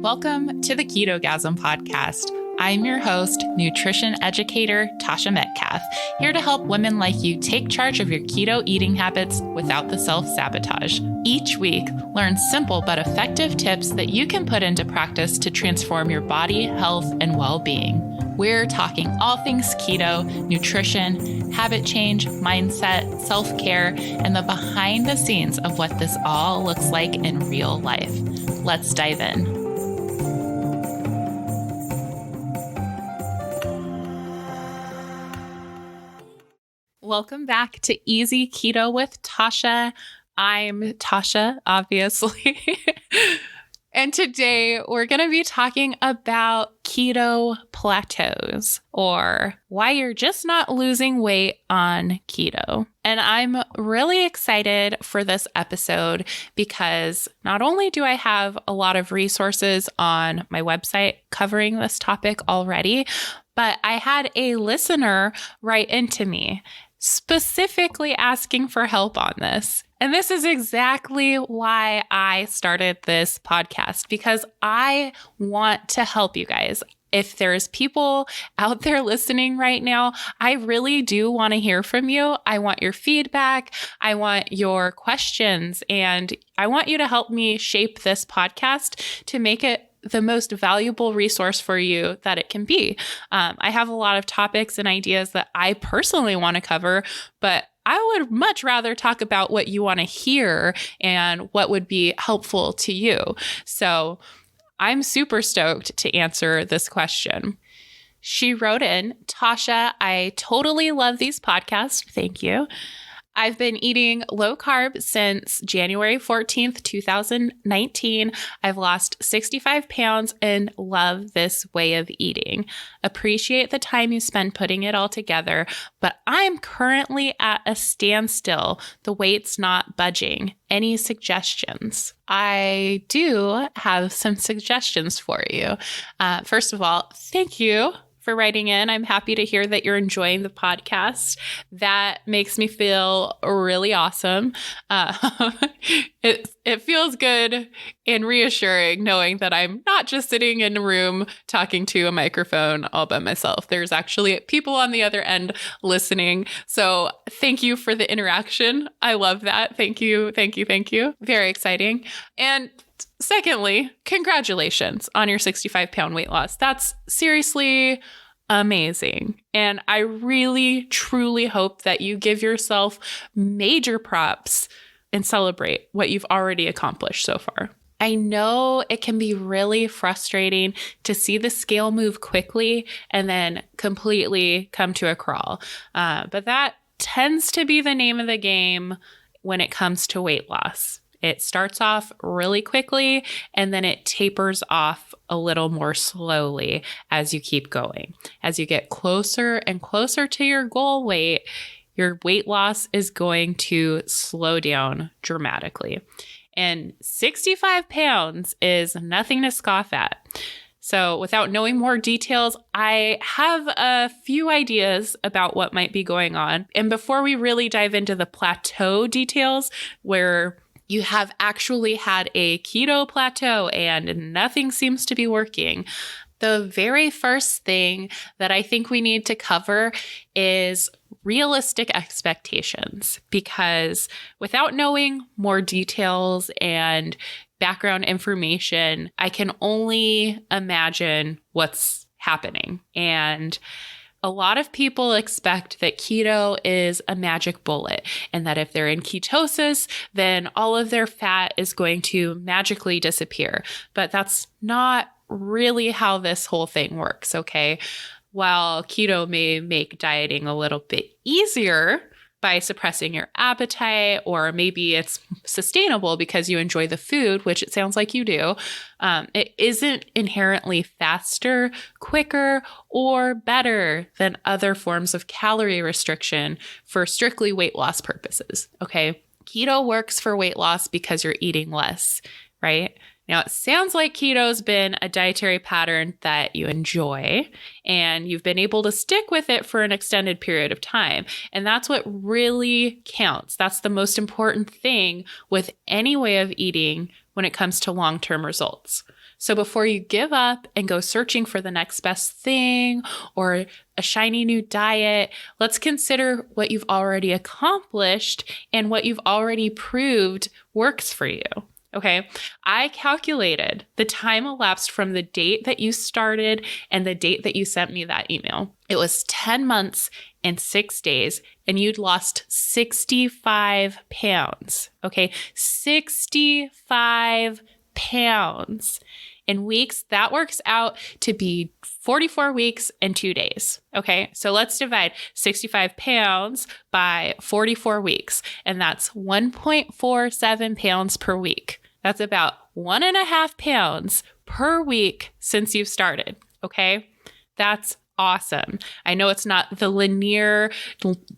Welcome to the Ketogasm podcast. I'm your host, nutrition educator Tasha Metcalf, here to help women like you take charge of your keto eating habits without the self-sabotage. Each week, learn simple but effective tips that you can put into practice to transform your body, health, and well-being. We're talking all things keto, nutrition, habit change, mindset, self-care, and the behind the scenes of what this all looks like in real life. Let's dive in. Welcome back to Easy Keto with Tasha. I'm Tasha, obviously. And today we're going to be talking about keto plateaus, or why you're just not losing weight on keto. And I'm really excited for this episode because not only do I have a lot of resources on my website covering this topic already, but I had a listener write into me specifically asking for help on this. And this is exactly why I started this podcast, because I want to help you guys. If there's people out there listening right now, I really do want to hear from you. I want your feedback. I want your questions, and I want you to help me shape this podcast to make it the most valuable resource for you that it can be. I have a lot of topics and ideas that I personally want to cover, but I would much rather talk about what you want to hear and what would be helpful to you. So I'm super stoked to answer this question. She wrote in, Tasha, I totally love these podcasts. Thank you. I've been eating low carb since January 14th, 2019. I've lost 65 pounds and love this way of eating. Appreciate the time you spend putting it all together, but I'm currently at a standstill. The weight's not budging. Any suggestions? I do have some suggestions for you. First of all, thank you for writing in. I'm happy to hear that you're enjoying the podcast. That makes me feel really awesome. It feels good and reassuring knowing that I'm not just sitting in a room talking to a microphone all by myself. There's actually people on the other end listening. So thank you for the interaction. I love that. Thank you. Thank you. Thank you. Very exciting. And secondly, congratulations on your 65-pound weight loss. That's seriously amazing. And I really, truly hope that you give yourself major props and celebrate what you've already accomplished so far. I know it can be really frustrating to see the scale move quickly and then completely come to a crawl. But that tends to be the name of the game when it comes to weight loss. It starts off really quickly and then it tapers off a little more slowly as you keep going. As you get closer and closer to your goal weight, your weight loss is going to slow down dramatically. And 65 pounds is nothing to scoff at. So without knowing more details, I have a few ideas about what might be going on. And before we really dive into the plateau details, where you have actually had a keto plateau and nothing seems to be working, the very first thing that I think we need to cover is realistic expectations, because without knowing more details and background information, I can only imagine what's happening. And a lot of people expect that keto is a magic bullet and that if they're in ketosis, then all of their fat is going to magically disappear. But that's not really how this whole thing works, okay? While keto may make dieting a little bit easier by suppressing your appetite, or maybe it's sustainable because you enjoy the food, which it sounds like you do, it isn't inherently faster, quicker, or better than other forms of calorie restriction for strictly weight loss purposes, okay? Keto works for weight loss because you're eating less, right? Now, it sounds like keto's been a dietary pattern that you enjoy, and you've been able to stick with it for an extended period of time. And that's what really counts. That's the most important thing with any way of eating when it comes to long-term results. So before you give up and go searching for the next best thing or a shiny new diet, let's consider what you've already accomplished and what you've already proved works for you. Okay, I calculated the time elapsed from the date that you started and the date that you sent me that email. It was 10 months and 6 days, and you'd lost 65 pounds. Okay, 65 pounds. In weeks, that works out to be 44 weeks and 2 days. Okay, so let's divide 65 pounds by 44 weeks, and that's 1.47 pounds per week. That's about 1.5 pounds per week since you've started. Okay, that's awesome. I know it's not the linear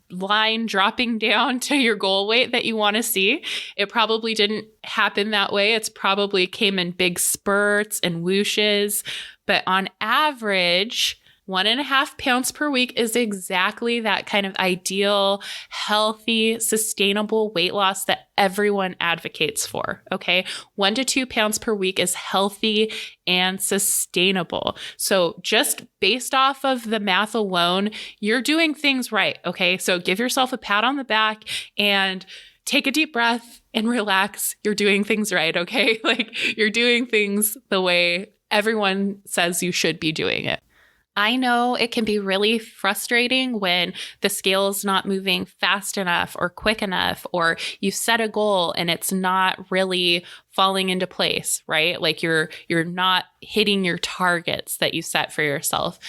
line dropping down to your goal weight that you want to see. It probably didn't happen that way. It's probably came in big spurts and whooshes, but on average, 1.5 pounds per week is exactly that kind of ideal, healthy, sustainable weight loss that everyone advocates for. Okay. 1 to 2 pounds per week is healthy and sustainable. So just based off of the math alone, you're doing things right. Okay. So give yourself a pat on the back and take a deep breath and relax. You're doing things right. Okay. Like you're doing things the way everyone says you should be doing it. I know it can be really frustrating when the scale is not moving fast enough or quick enough, or you set a goal and it's not really falling into place, right? Like you're not hitting your targets that you set for yourself.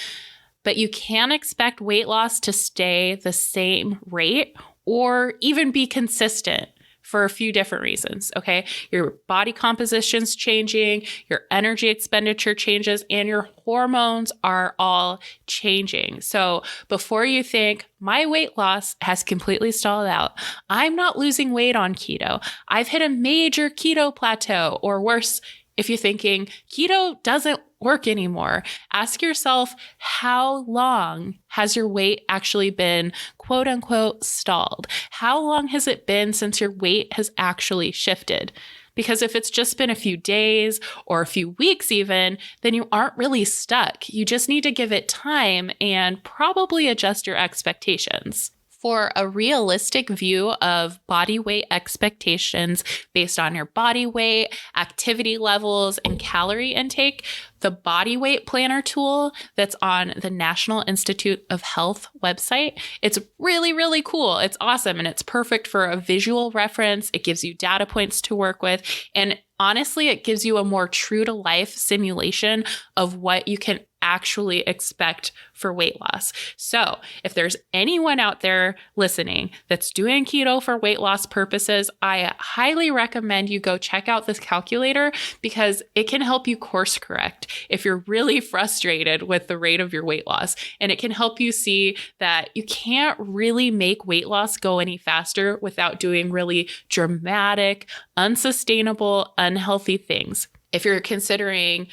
But you can expect weight loss to stay the same rate or even be consistent for a few different reasons, okay? Your body composition's changing, your energy expenditure changes, and your hormones are all changing. So before you think, my weight loss has completely stalled out, I'm not losing weight on keto, I've hit a major keto plateau, or worse, if you're thinking keto doesn't work anymore, ask yourself, how long has your weight actually been quote unquote stalled? How long has it been since your weight has actually shifted? Because if it's just been a few days or a few weeks even, then you aren't really stuck. You just need to give it time and probably adjust your expectations. For a realistic view of body weight expectations based on your body weight, activity levels, and calorie intake, the body weight planner tool that's on the National Institute of Health website, it's really, really cool. It's awesome. And it's perfect for a visual reference. It gives you data points to work with. And honestly, it gives you a more true to life simulation of what you can actually expect for weight loss. So if there's anyone out there listening that's doing keto for weight loss purposes, I highly recommend you go check out this calculator because it can help you course correct if you're really frustrated with the rate of your weight loss. And it can help you see that you can't really make weight loss go any faster without doing really dramatic, unsustainable, unhealthy things. If you're considering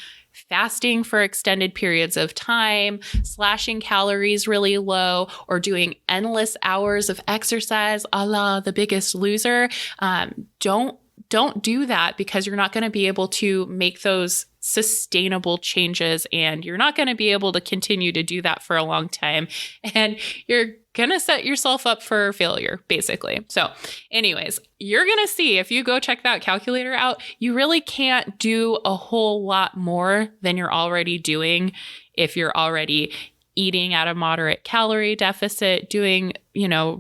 fasting for extended periods of time, slashing calories really low, or doing endless hours of exercise a la The Biggest Loser, don't do that because you're not going to be able to make those sustainable changes and you're not going to be able to continue to do that for a long time. And you're going to set yourself up for failure, basically. So anyways, you're going to see if you go check that calculator out, you really can't do a whole lot more than you're already doing if you're already eating at a moderate calorie deficit, doing,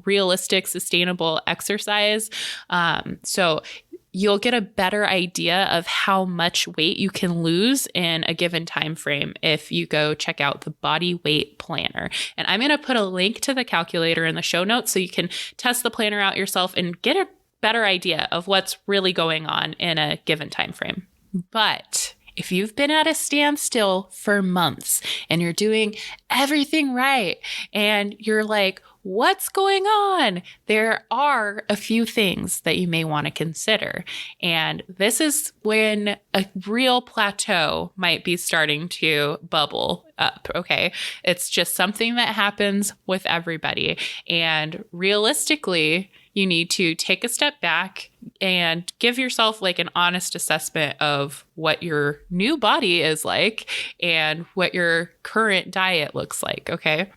realistic, sustainable exercise. So you'll get a better idea of how much weight you can lose in a given time frame if you go check out the body weight planner. And I'm going to put a link to the calculator in the show notes so you can test the planner out yourself and get a better idea of what's really going on in a given time frame. But if you've been at a standstill for months and you're doing everything right and you're like, what's going on? There are a few things that you may want to consider. And this is when a real plateau might be starting to bubble up, okay? It's just something that happens with everybody. And realistically, you need to take a step back and give yourself like an honest assessment of what your new body is like and what your current diet looks like, okay?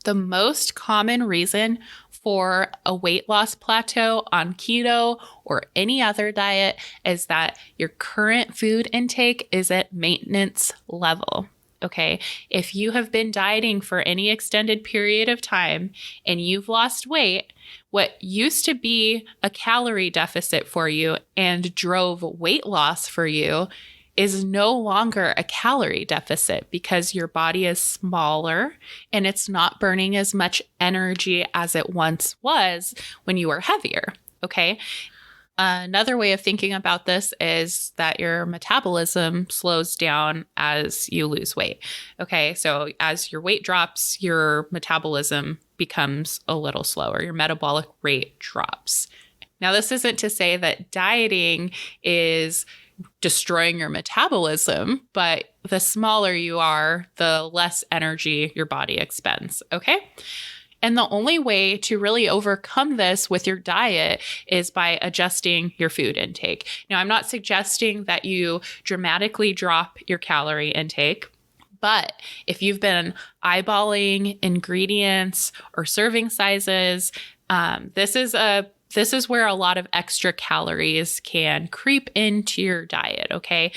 The most common reason for a weight loss plateau on keto or any other diet is that your current food intake is at maintenance level. Okay, if you have been dieting for any extended period of time and you've lost weight, what used to be a calorie deficit for you and drove weight loss for you is no longer a calorie deficit because your body is smaller and it's not burning as much energy as it once was when you were heavier. Okay. Another way of thinking about this is that your metabolism slows down as you lose weight. Okay, so as your weight drops, your metabolism becomes a little slower. Your metabolic rate drops. Now, this isn't to say that dieting is destroying your metabolism, but the smaller you are, the less energy your body expends. Okay? And the only way to really overcome this with your diet is by adjusting your food intake. Now, I'm not suggesting that you dramatically drop your calorie intake, but if you've been eyeballing ingredients or serving sizes, this is where a lot of extra calories can creep into your diet, okay?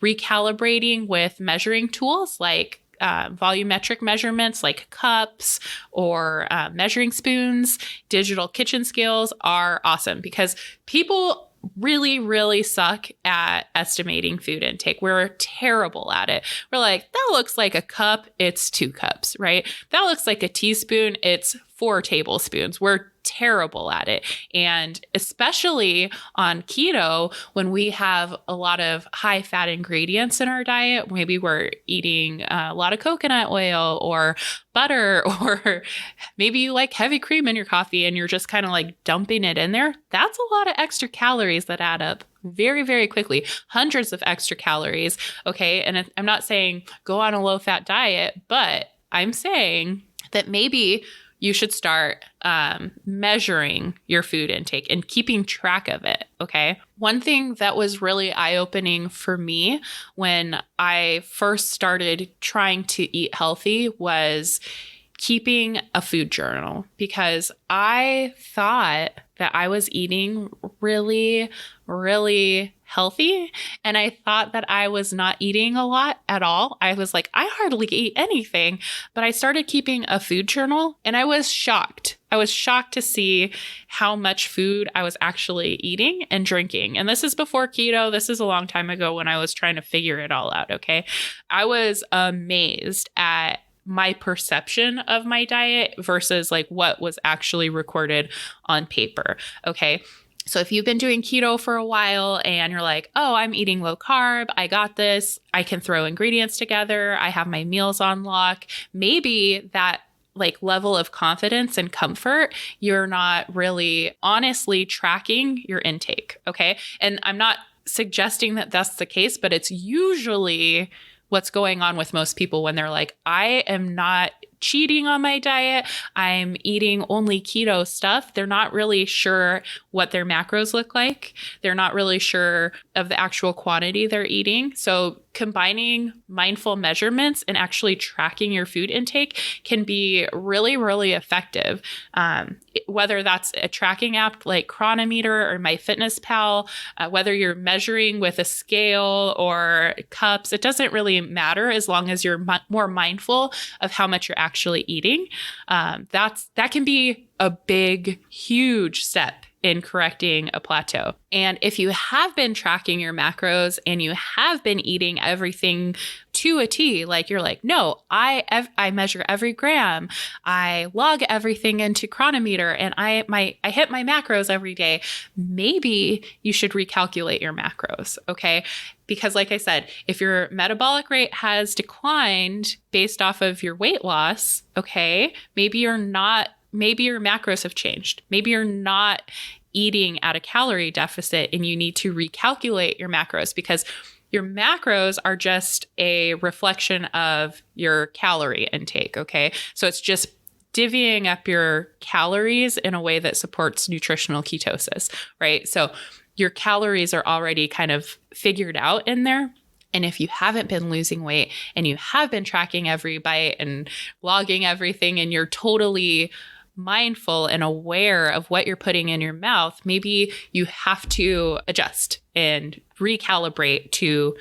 Recalibrating with measuring tools like volumetric measurements like cups or measuring spoons, digital kitchen scales are awesome because people really, really suck at estimating food intake. We're terrible at it. We're like, that looks like a cup, it's 2 cups, right? That looks like a teaspoon, it's 4 tablespoons. We're terrible at it. And especially on keto, when we have a lot of high fat ingredients in our diet, maybe we're eating a lot of coconut oil or butter, or maybe you like heavy cream in your coffee and you're just kind of like dumping it in there. That's a lot of extra calories that add up very, very quickly, hundreds of extra calories. Okay. And I'm not saying go on a low fat diet, but I'm saying that maybe you should start measuring your food intake and keeping track of it, okay? One thing that was really eye-opening for me when I first started trying to eat healthy was keeping a food journal, because I thought that I was eating really, really healthy. And I thought that I was not eating a lot at all. I was like, I hardly eat anything. But I started keeping a food journal and I was shocked. I was shocked to see how much food I was actually eating and drinking. And this is before keto. This is a long time ago when I was trying to figure it all out, okay? I was amazed at my perception of my diet versus like what was actually recorded on paper, okay? So if you've been doing keto for a while and you're like, oh, I'm eating low carb, I got this, I can throw ingredients together, I have my meals on lock, maybe that like level of confidence and comfort, you're not really honestly tracking your intake, okay? And I'm not suggesting that that's the case, but it's usually what's going on with most people when they're like, I am not cheating on my diet, I'm eating only keto stuff. They're not really sure what their macros look like. They're not really sure of the actual quantity they're eating. So combining mindful measurements and actually tracking your food intake can be really, really effective. Whether that's a tracking app like Chronometer or MyFitnessPal, whether you're measuring with a scale or cups, it doesn't really matter as long as you're more mindful of how much you're actually eating. That can be a big, huge step in correcting a plateau. And if you have been tracking your macros and you have been eating everything to a T, like you're like, no, I measure every gram, I log everything into Chronometer, and I hit my macros every day, maybe you should recalculate your macros, okay? Because like I said, if your metabolic rate has declined based off of your weight loss, okay, maybe your macros have changed. Maybe you're not eating at a calorie deficit and you need to recalculate your macros, because your macros are just a reflection of your calorie intake, okay? So it's just divvying up your calories in a way that supports nutritional ketosis, right? So your calories are already kind of figured out in there. And if you haven't been losing weight and you have been tracking every bite and logging everything, and you're totally mindful and aware of what you're putting in your mouth, maybe you have to adjust and recalibrate to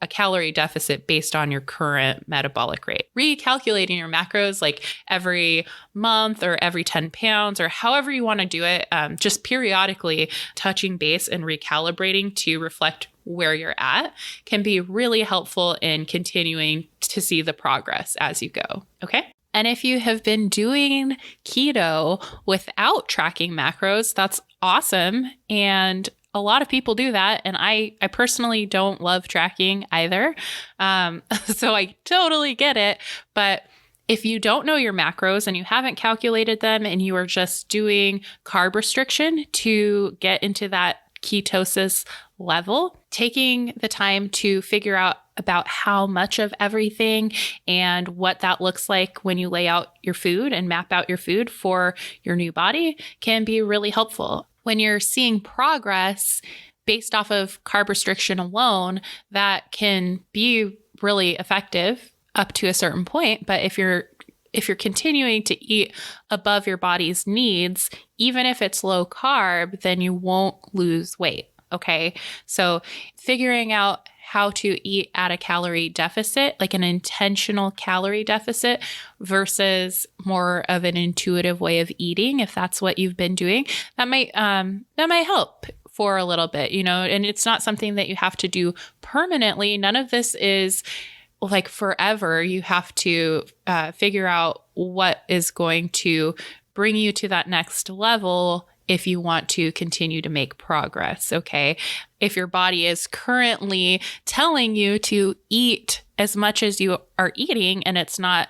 a calorie deficit based on your current metabolic rate. Recalculating your macros like every month or every 10 pounds or however you want to do it, just periodically touching base and recalibrating to reflect where you're at can be really helpful in continuing to see the progress as you go. Okay. And if you have been doing keto without tracking macros, that's awesome. And a lot of people do that. And I personally don't love tracking either. So I totally get it. But if you don't know your macros and you haven't calculated them and you are just doing carb restriction to get into that ketosis level, taking the time to figure out about how much of everything and what that looks like when you lay out your food and map out your food for your new body can be really helpful. When you're seeing progress based off of carb restriction alone, that can be really effective up to a certain point. But if you're continuing to eat above your body's needs, even if it's low carb, then you won't lose weight. Okay. So figuring out how to eat at a calorie deficit, like an intentional calorie deficit versus more of an intuitive way of eating, if that's what you've been doing, that might help for a little bit, and it's not something that you have to do permanently. None of this is like forever. You have to figure out what is going to bring you to that next level if you want to continue to make progress, okay? If your body is currently telling you to eat as much as you are eating and it's not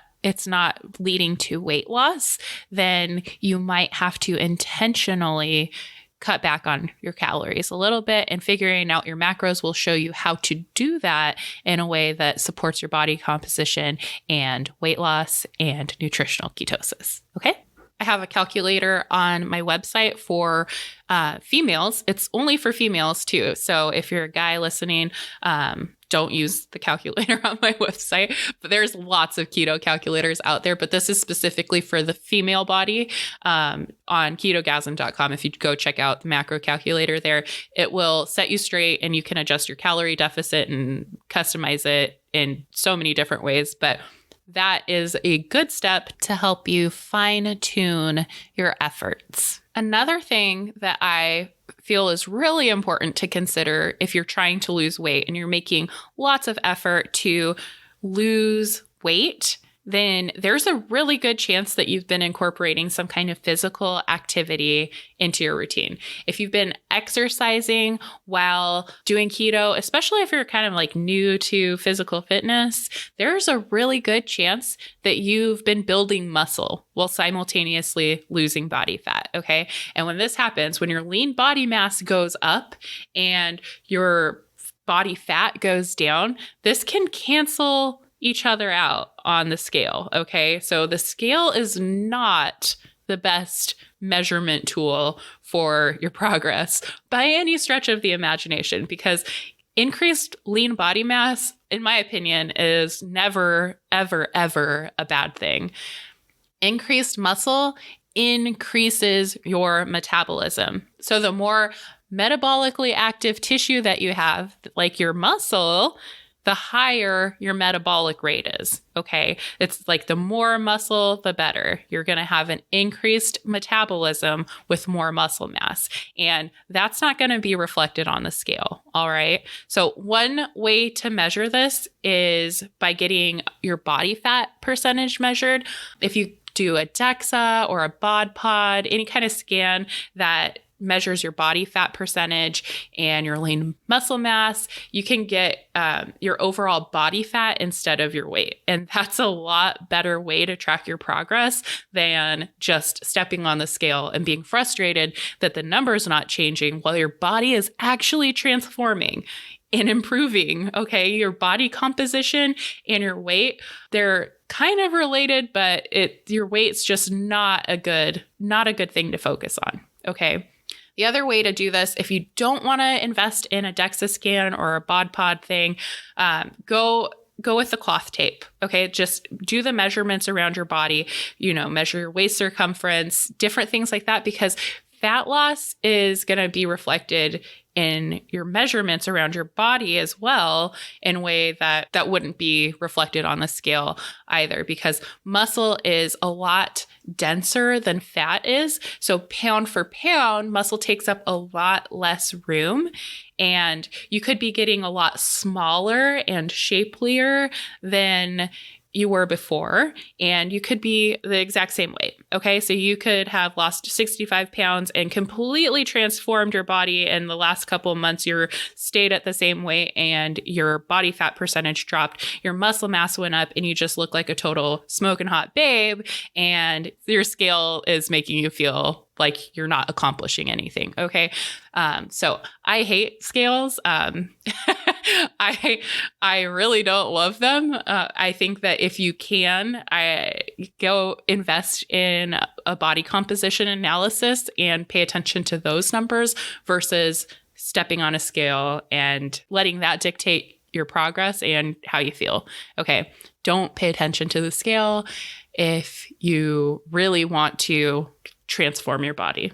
leading to weight loss, then you might have to intentionally cut back on your calories a little bit, and figuring out your macros will show you how to do that in a way that supports your body composition and weight loss and nutritional ketosis, okay? I have a calculator on my website for females. It's only for females too. So if you're a guy listening, don't use the calculator on my website, but there's lots of keto calculators out there, but this is specifically for the female body on ketogasm.com. If you go check out the macro calculator there, it will set you straight and you can adjust your calorie deficit and customize it in so many different ways. But that is a good step to help you fine-tune your efforts. Another thing that I feel is really important to consider if you're trying to lose weight and you're making lots of effort to lose weight, then there's a really good chance that you've been incorporating some kind of physical activity into your routine. If you've been exercising while doing keto, especially if you're kind of like new to physical fitness, there's a really good chance that you've been building muscle while simultaneously losing body fat, okay? And when this happens, when your lean body mass goes up and your body fat goes down, this can cancel each other out on the scale, okay? So the scale is not the best measurement tool for your progress by any stretch of the imagination, because increased lean body mass, in my opinion, is never, ever, ever a bad thing. Increased muscle increases your metabolism. So the more metabolically active tissue that you have, like your muscle, the higher your metabolic rate is, okay? It's like the more muscle, the better. You're going to have an increased metabolism with more muscle mass, and that's not going to be reflected on the scale, all right? So one way to measure this is by getting your body fat percentage measured. If you do a DEXA or a bod pod, any kind of scan that measures your body fat percentage and your lean muscle mass, you can get your overall body fat instead of your weight. And that's a lot better way to track your progress than just stepping on the scale and being frustrated that the number's not changing while your body is actually transforming. and improving. Okay. Your body composition and your weight, they're kind of related, but your weight's just not a good thing to focus on. Okay. The other way to do this, if you don't want to invest in a DEXA scan or a bod pod thing, go with the cloth tape. Okay. Just do the measurements around your body, measure your waist circumference, different things like that, because fat loss is going to be reflected in your measurements around your body as well, in a way that wouldn't be reflected on the scale either, because muscle is a lot denser than fat is. So pound for pound, muscle takes up a lot less room, and you could be getting a lot smaller and shapelier than you were before, and you could be the exact same weight. Okay. So you could have lost 65 pounds and completely transformed your body in the last couple of months. You stayed at the same weight and your body fat percentage dropped, your muscle mass went up, and you just look like a total smoking hot babe. And your scale is making you feel like you're not accomplishing anything. Okay. So I hate scales. I really don't love them. I think that if you can, go invest in a body composition analysis and pay attention to those numbers versus stepping on a scale and letting that dictate your progress and how you feel. Okay. Don't pay attention to the scale if you really want to transform your body.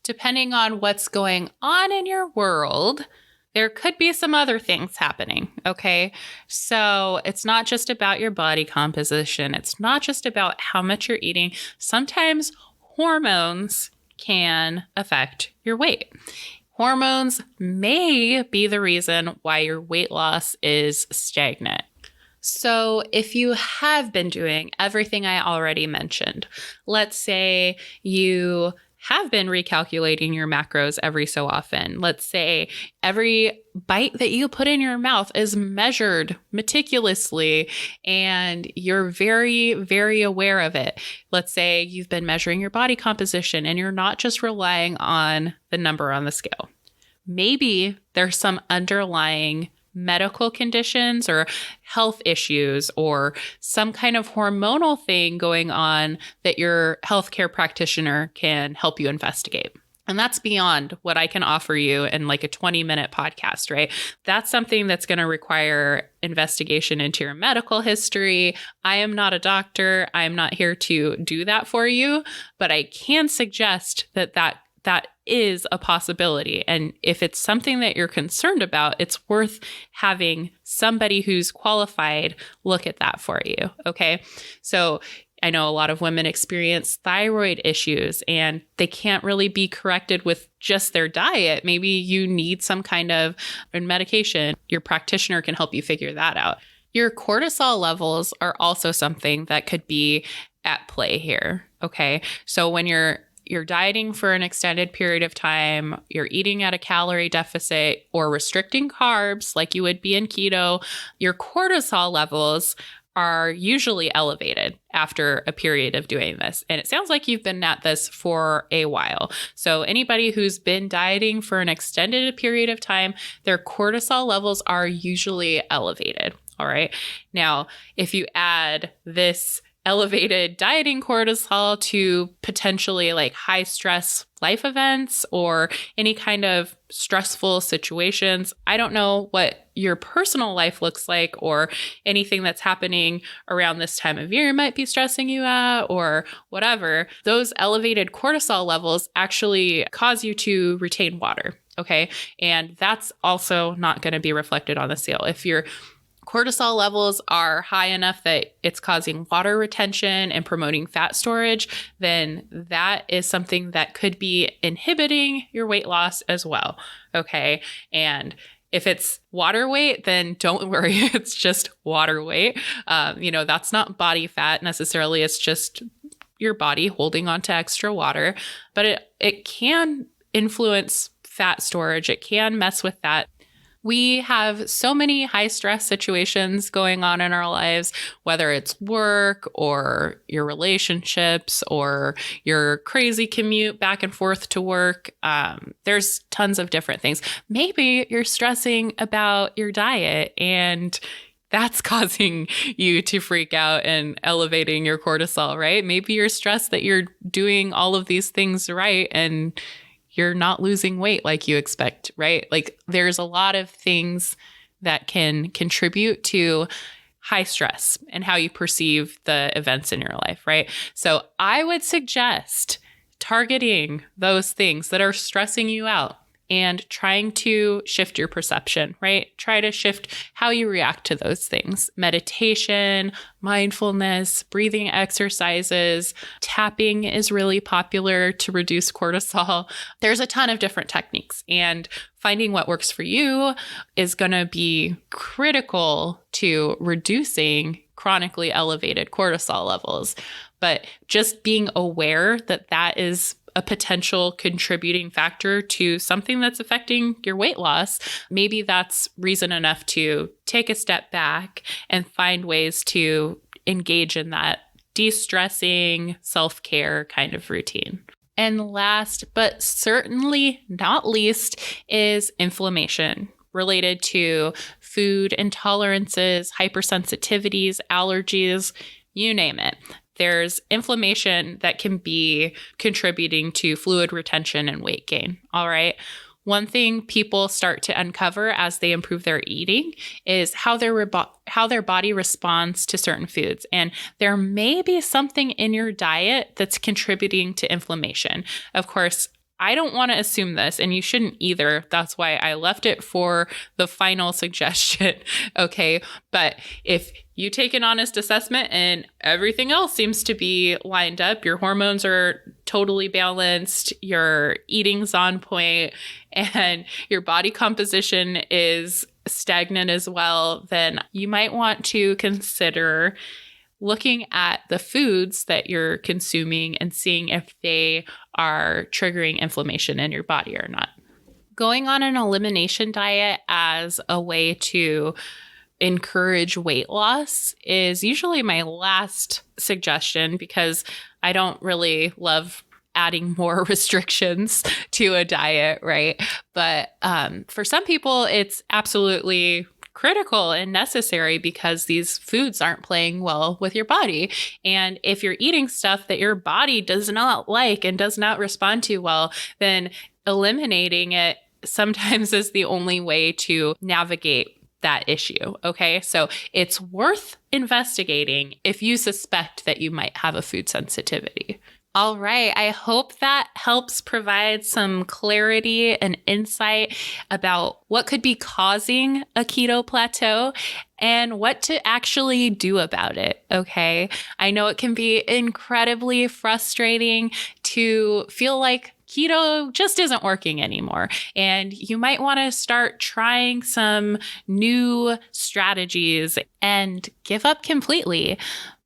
Depending on what's going on in your world, there could be some other things happening, okay? So it's not just about your body composition. It's not just about how much you're eating. Sometimes hormones can affect your weight. Hormones may be the reason why your weight loss is stagnant. So if you have been doing everything I already mentioned, let's say you have been recalculating your macros every so often. Let's say every bite that you put in your mouth is measured meticulously and you're very, very aware of it. Let's say you've been measuring your body composition and you're not just relying on the number on the scale. Maybe there's some underlying medical conditions or health issues or some kind of hormonal thing going on that your healthcare practitioner can help you investigate. And that's beyond what I can offer you in like a 20-minute podcast, right? That's something that's going to require investigation into your medical history. I am not a doctor. I am not here to do that for you, but I can suggest that is a possibility. And if it's something that you're concerned about, it's worth having somebody who's qualified look at that for you. Okay. So I know a lot of women experience thyroid issues and they can't really be corrected with just their diet. Maybe you need some kind of medication. Your practitioner can help you figure that out. Your cortisol levels are also something that could be at play here. Okay. So when you're dieting for an extended period of time, you're eating at a calorie deficit or restricting carbs like you would be in keto, your cortisol levels are usually elevated after a period of doing this. And it sounds like you've been at this for a while. So anybody who's been dieting for an extended period of time, their cortisol levels are usually elevated. All right. Now, if you add this elevated dieting cortisol to potentially like high stress life events or any kind of stressful situations. I don't know what your personal life looks like or anything that's happening around this time of year might be stressing you out or whatever. Those elevated cortisol levels actually cause you to retain water. Okay. And that's also not going to be reflected on the scale. If your cortisol levels are high enough that it's causing water retention and promoting fat storage, then that is something that could be inhibiting your weight loss as well. Okay. And if it's water weight, then don't worry. It's just water weight. That's not body fat necessarily. It's just your body holding on to extra water, but it can influence fat storage. It can mess with that. We have so many high stress situations going on in our lives, whether it's work or your relationships or your crazy commute back and forth to work. There's tons of different things. Maybe you're stressing about your diet and that's causing you to freak out and elevating your cortisol, right? Maybe you're stressed that you're doing all of these things right and you're not losing weight like you expect, right? Like there's a lot of things that can contribute to high stress and how you perceive the events in your life, right? So I would suggest targeting those things that are stressing you out and trying to shift your perception, right? Try to shift how you react to those things. Meditation, mindfulness, breathing exercises, tapping is really popular to reduce cortisol. There's a ton of different techniques, and finding what works for you is going to be critical to reducing chronically elevated cortisol levels. But just being aware that that is a potential contributing factor to something that's affecting your weight loss, maybe that's reason enough to take a step back and find ways to engage in that de-stressing, self-care kind of routine. And last, but certainly not least, is inflammation related to food intolerances, hypersensitivities, allergies, you name it. There's inflammation that can be contributing to fluid retention and weight gain. All right. One thing people start to uncover as they improve their eating is how their body responds to certain foods. And there may be something in your diet that's contributing to inflammation. Of course, I don't want to assume this, and you shouldn't either. That's why I left it for the final suggestion. Okay. But if you take an honest assessment and everything else seems to be lined up, your hormones are totally balanced, your eating's on point, and your body composition is stagnant as well, then you might want to consider looking at the foods that you're consuming and seeing if they are triggering inflammation in your body or not. Going on an elimination diet as a way to encourage weight loss is usually my last suggestion because I don't really love adding more restrictions to a diet, right? But for some people, it's absolutely critical and necessary because these foods aren't playing well with your body. And if you're eating stuff that your body does not like and does not respond to well, then eliminating it sometimes is the only way to navigate that issue. Okay. So it's worth investigating if you suspect that you might have a food sensitivity. All right. I hope that helps provide some clarity and insight about what could be causing a keto plateau and what to actually do about it. Okay. I know it can be incredibly frustrating to feel like keto just isn't working anymore. And you might want to start trying some new strategies and give up completely.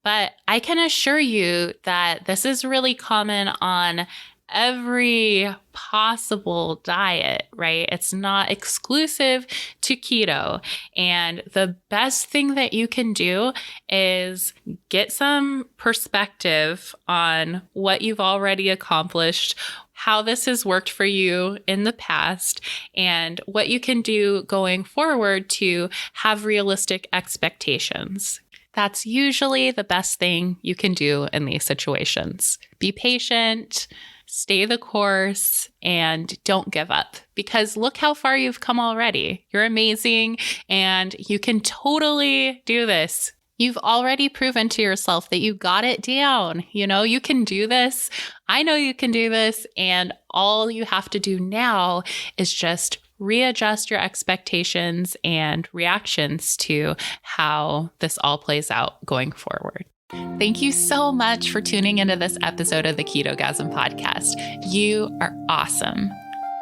But I can assure you that this is really common on every possible diet, right? It's not exclusive to keto. And the best thing that you can do is get some perspective on what you've already accomplished, how this has worked for you in the past, and what you can do going forward to have realistic expectations. That's usually the best thing you can do in these situations. Be patient, stay the course, and don't give up because look how far you've come already. You're amazing and you can totally do this. You've already proven to yourself that you got it down. You know, you can do this. I know you can do this. And all you have to do now is just readjust your expectations and reactions to how this all plays out going forward. Thank you so much for tuning into this episode of the Ketogasm podcast. You are awesome.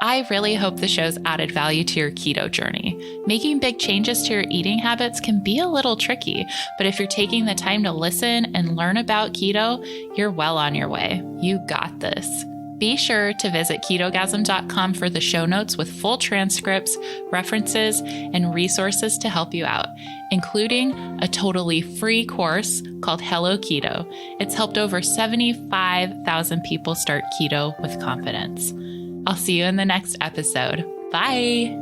I really hope the show's added value to your keto journey. Making big changes to your eating habits can be a little tricky, but if you're taking the time to listen and learn about keto, you're well on your way. You got this. Be sure to visit ketogasm.com for the show notes with full transcripts, references, and resources to help you out, including a totally free course called Hello Keto. It's helped over 75,000 people start keto with confidence. I'll see you in the next episode. Bye.